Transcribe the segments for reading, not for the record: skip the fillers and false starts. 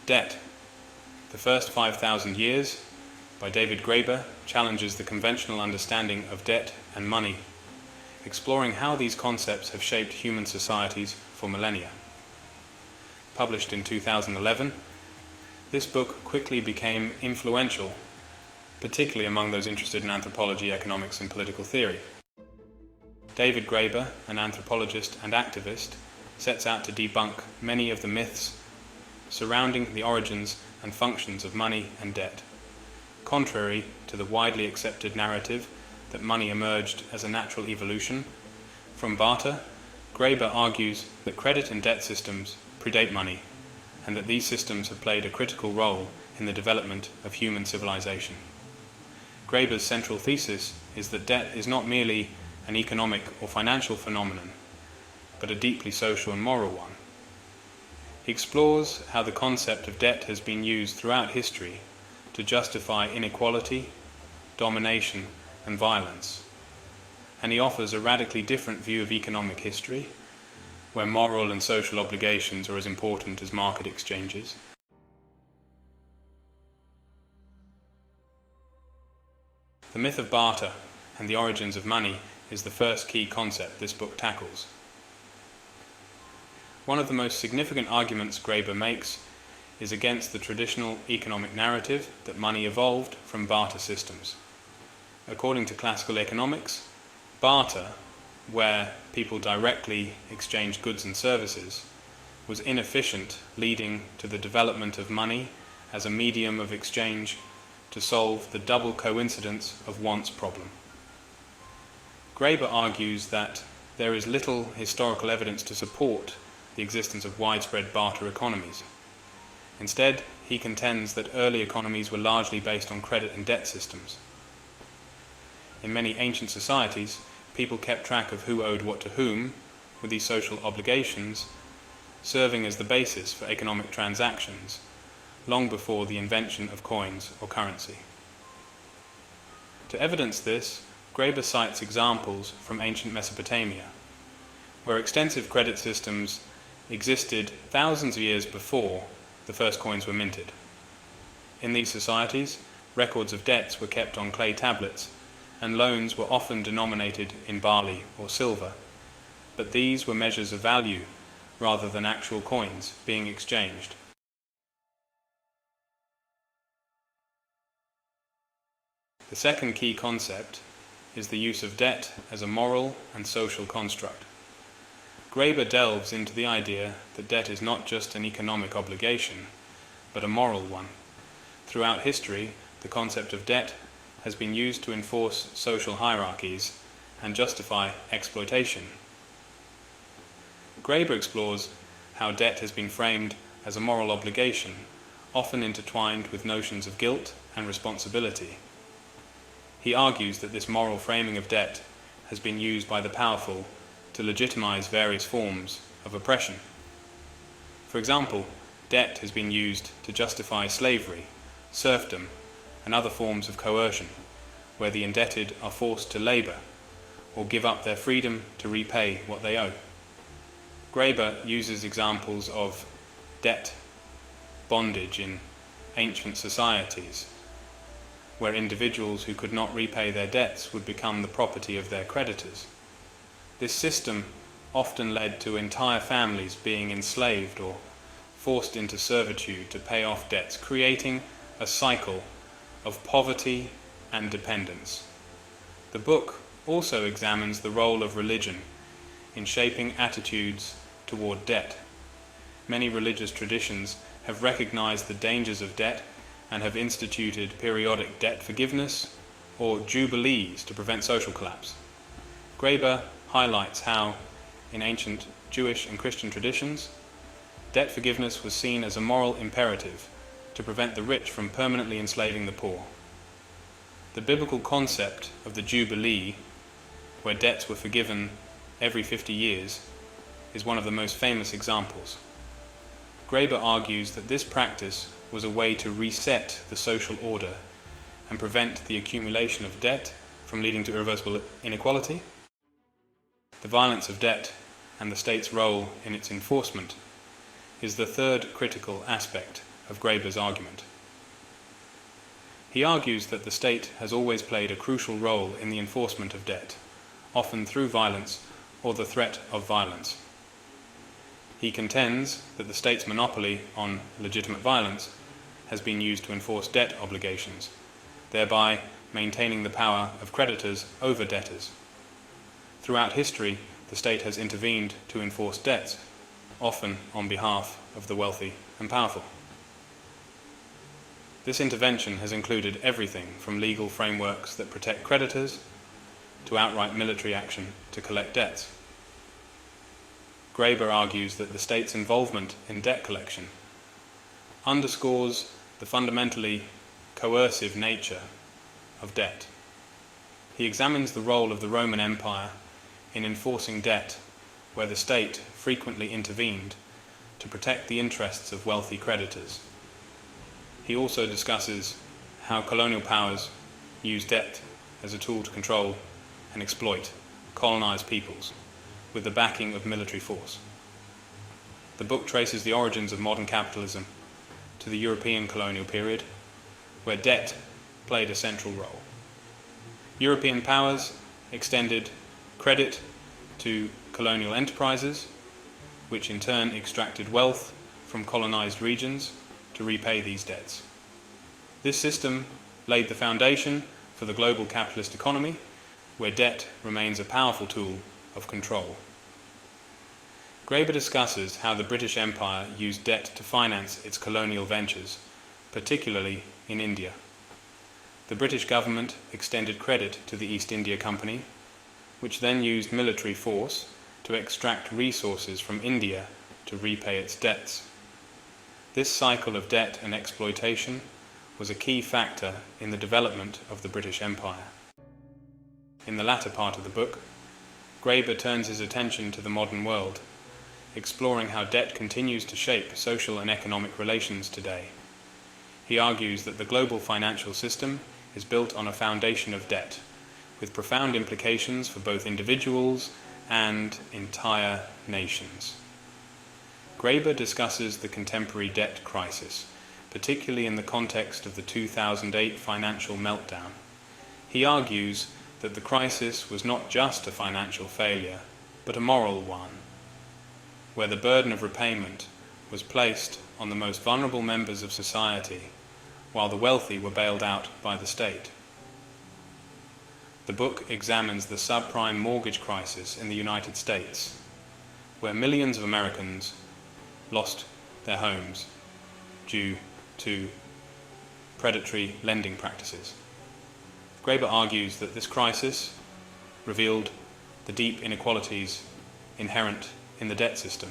Debt, The First 5,000 Years, by David Graeber, challenges the conventional understanding of debt and money, exploring how these concepts have shaped human societies for millennia. Published in 2011, this book quickly became influential, particularly among those interested in anthropology, economics, and political theory. David Graeber, an anthropologist and activist, sets out to debunk many of the myths surrounding the origins and functions of money and debt. Contrary to the widely accepted narrative that money emerged as a natural evolution from barter, Graeber argues that credit and debt systems predate money, and that these systems have played a critical role in the development of human civilization. Graeber's central thesis is that debt is not merely an economic or financial phenomenon, but a deeply social and moral one. He explores how the concept of debt has been used throughout history to justify inequality, domination, and violence. And he offers a radically different view of economic history, where moral and social obligations are as important as market exchanges. The myth of barter and the origins of money is the first key concept this book tackles. One of the most significant arguments Graeber makes is against the traditional economic narrative that money evolved from barter systems. According to classical economics, barter, where people directly exchanged goods and services, was inefficient, leading to the development of money as a medium of exchange to solve the double coincidence of wants problem. Graeber argues that there is little historical evidence to support the existence of widespread barter economies. Instead, he contends that early economies were largely based on credit and debt systems. In many ancient societies, people kept track of who owed what to whom, with these social obligations serving as the basis for economic transactions, long before the invention of coins or currency. To evidence this, Graeber cites examples from ancient Mesopotamia, where extensive credit systems existed thousands of years before the first coins were minted. In these societies, records of debts were kept on clay tablets, and loans were often denominated in barley or silver, but these were measures of value rather than actual coins being exchanged. The second key concept is the use of debt as a moral and social construct. Graeber delves into the idea that debt is not just an economic obligation, but a moral one. Throughout history, the concept of debt has been used to enforce social hierarchies and justify exploitation. Graeber explores how debt has been framed as a moral obligation, often intertwined with notions of guilt and responsibility. He argues that this moral framing of debt has been used by the powerful to legitimize various forms of oppression. For example, debt has been used to justify slavery, serfdom, and other forms of coercion, where the indebted are forced to labor or give up their freedom to repay what they owe. Graeber uses examples of debt bondage in ancient societies, where individuals who could not repay their debts would become the property of their creditors. This system often led to entire families being enslaved or forced into servitude to pay off debts, creating a cycle of poverty and dependence. The book also examines the role of religion in shaping attitudes toward debt. Many religious traditions have recognized the dangers of debt and have instituted periodic debt forgiveness or jubilees to prevent social collapse. Graeber highlights how, in ancient Jewish and Christian traditions, debt forgiveness was seen as a moral imperative to prevent the rich from permanently enslaving the poor. The biblical concept of the jubilee, where debts were forgiven every 50 years, is one of the most famous examples. Graeber argues that this practice was a way to reset the social order and prevent the accumulation of debt from leading to irreversible inequality. The violence of debt and the state's role in its enforcement is the third critical aspect of Graeber's argument. He argues that the state has always played a crucial role in the enforcement of debt, often through violence or the threat of violence. He contends that the state's monopoly on legitimate violence has been used to enforce debt obligations, thereby maintaining the power of creditors over debtors. Throughout history, the state has intervened to enforce debts, often on behalf of the wealthy and powerful. This intervention has included everything from legal frameworks that protect creditors to outright military action to collect debts. Graeber argues that the state's involvement in debt collection underscores the fundamentally coercive nature of debt. He examines the role of the Roman Empire in enforcing debt, where the state frequently intervened to protect the interests of wealthy creditors. He also discusses how colonial powers use debt as a tool to control and exploit colonized peoples, with the backing of military force. The book traces the origins of modern capitalism to the European colonial period, where debt played a central role. European powers extended credit to colonial enterprises, which in turn extracted wealth from colonized regions to repay these debts. This system laid the foundation for the global capitalist economy, where debt remains a powerful tool of control. Graeber discusses how the British Empire used debt to finance its colonial ventures, particularly in India. The British government extended credit to the East India Company, which then used military force to extract resources from India to repay its debts. This cycle of debt and exploitation was a key factor in the development of the British Empire. In the latter part of the book, Graeber turns his attention to the modern world, exploring how debt continues to shape social and economic relations today. He argues that the global financial system is built on a foundation of debt, with profound implications for both individuals and entire nations. Graeber discusses the contemporary debt crisis, particularly in the context of the 2008 financial meltdown. He argues that the crisis was not just a financial failure, but a moral one, where the burden of repayment was placed on the most vulnerable members of society, while the wealthy were bailed out by the state. The book examines the subprime mortgage crisis in the United States, where millions of Americans lost their homes due to predatory lending practices. Graeber argues that this crisis revealed the deep inequalities inherent in the debt system,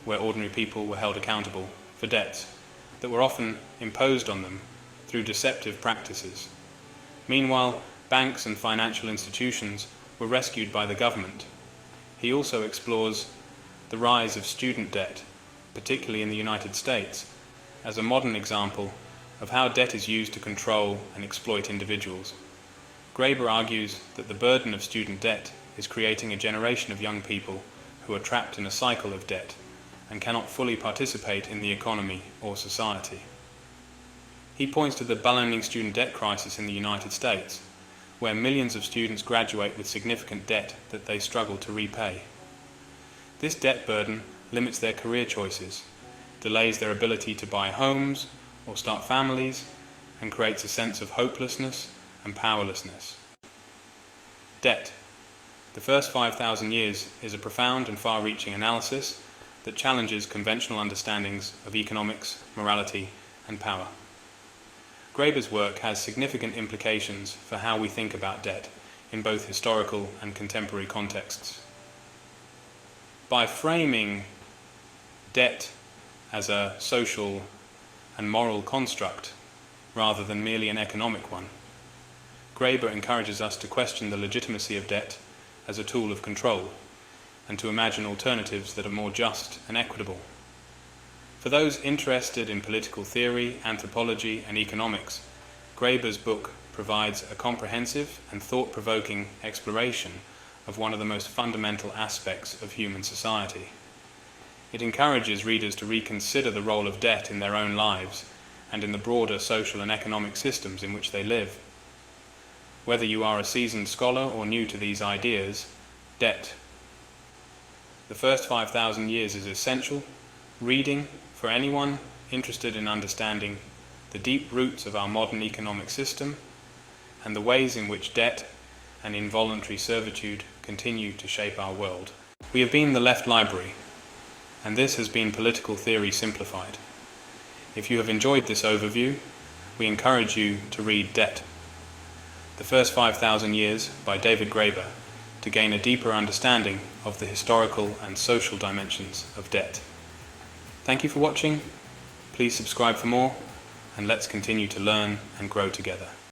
where ordinary people were held accountable for debts that were often imposed on them through deceptive practices. Meanwhile, banks and financial institutions were rescued by the government. He also explores the rise of student debt, particularly in the United States, as a modern example of how debt is used to control and exploit individuals. Graeber argues that the burden of student debt is creating a generation of young people who are trapped in a cycle of debt and cannot fully participate in the economy or society. He points to the ballooning student debt crisis in the United States, where millions of students graduate with significant debt that they struggle to repay. This debt burden limits their career choices, delays their ability to buy homes or start families, and creates a sense of hopelessness and powerlessness. Debt. The first 5,000 years is a profound and far-reaching analysis that challenges conventional understandings of economics, morality, and power. Graeber's work has significant implications for how we think about debt in both historical and contemporary contexts. By framing debt as a social and moral construct rather than merely an economic one, Graeber encourages us to question the legitimacy of debt as a tool of control and to imagine alternatives that are more just and equitable. For those interested in political theory, anthropology, and economics, Graeber's book provides a comprehensive and thought-provoking exploration of one of the most fundamental aspects of human society. It encourages readers to reconsider the role of debt in their own lives and in the broader social and economic systems in which they live. Whether you are a seasoned scholar or new to these ideas, debt. The First 5,000 Years is essential reading for anyone interested in understanding the deep roots of our modern economic system and the ways in which debt and involuntary servitude continue to shape our world. We have been the Left Library, and this has been Political Theory Simplified. If you have enjoyed this overview, we encourage you to read Debt, The First 5,000 Years by David Graeber, to gain a deeper understanding of the historical and social dimensions of debt. Thank you for watching. Please subscribe for more, and let's continue to learn and grow together.